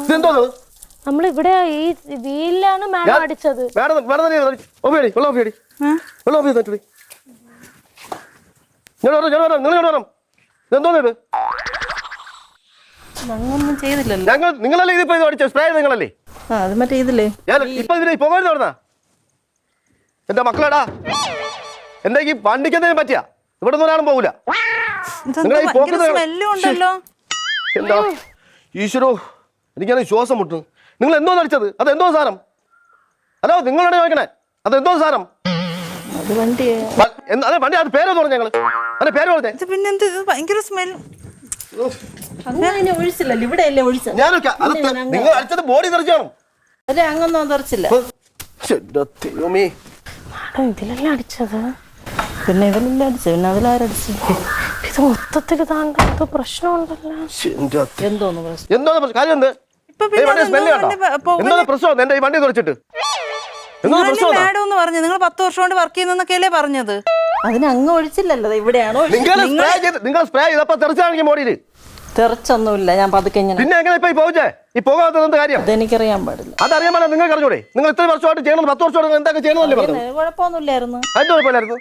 ഇതെന്തോന്നത്? നമ്മളിവിടെ ഈ വീലിലാണ് മാഡം അടിച്ചത്. ഞങ്ങളൊന്നും ചെയ്തില്ലല്ലോ. നിങ്ങളല്ലേ ഇതിപ്പോ ഇത് അടിച്ച സ്പ്രേ നിങ്ങളല്ലേ? അത് മറ്റേ ഇതില്ലേ ഇപ്പൊ ഇതിനെ പോകാൻ നടന്നാ എന്റെ മക്കളടാ എന്റെ ഈ വണ്ടിക്കെന്തെങ്കിലും പറ്റിയാ ഇവിടെ ഒന്നും ഒരാളും പോകൂല. എന്താ ഈശ്വരോ എനിക്കാണ് ശ്വാസം മുട്ടുന്നു. നിങ്ങൾ എന്തോ അടിച്ചത്? അതെന്തോ സാധനം? ഹലോ നിങ്ങളാണ് ചോദിക്കണേ അതെന്തോ സാധനം? അത് വണ്ടി അതെ വണ്ടി അത് പേര് പറഞ്ഞു ഞങ്ങള് അതെ പേര് പറഞ്ഞേ. പിന്നെന്ത് ഭയങ്കര സ്മെൽ. അങ്ങനെ ഒഴിച്ചില്ലല്ലോ ഇവിടെ അല്ലേ ഒഴിച്ച. നിങ്ങൾ അടിച്ചത് ബോഡി തെറിച്ചാണ്. അതെ അങ്ങൊന്നും തെറിച്ചില്ല. ഇതിലല്ലേ അടിച്ചത്? പിന്നെ ഇതിലല്ലേ അടിച്ചു. പിന്നെ അതിലാരടിച്ചു? ഇത് മൊത്തത്തിൽ താണ്ട എന്തോ പ്രശ്നമുണ്ടല്ലോ. എന്തോന്ന് പ്രശ്നം? എന്തോ കാര്യം എന്ത്? പ്രശ്നം എന്റെ ഈ വണ്ടി തെറിച്ചിട്ട് പറഞ്ഞു. നിങ്ങൾ 10 വർഷം കൊണ്ട് വർക്ക് ചെയ്യുന്നൊക്കെയല്ലേ പറഞ്ഞത്? അതിന് അങ്ങ് ഒഴിച്ചില്ലല്ലോ. ഇവിടെയാണോ നിങ്ങൾ സ്പ്രേ ചെയ്തപ്പോ തെറിച്ചാണെങ്കിൽ മോഡിയില് തെറിച്ചൊന്നുമില്ല. ഞാൻ പതുക്കെ പിന്നെ എങ്ങനെ ഇപ്പൊ പോകേ ഈ പോകാത്തത് കാര്യം അതെനിക്കറിയാൻ പാടില്ല. അതറിയാൻ പാടില്ല. നിങ്ങൾക്ക് അറിഞ്ഞൂടെ? നിങ്ങൾ ഇത്ര വർഷമായിട്ട് ചെയ്യണം. 10 വർഷമായിട്ട് എന്തൊക്കെ ചെയ്യണമെന്നല്ലേ പറഞ്ഞു? കുഴപ്പമൊന്നുമില്ലായിരുന്നു. അതിന്റെ കുഴപ്പമില്ലായിരുന്നു.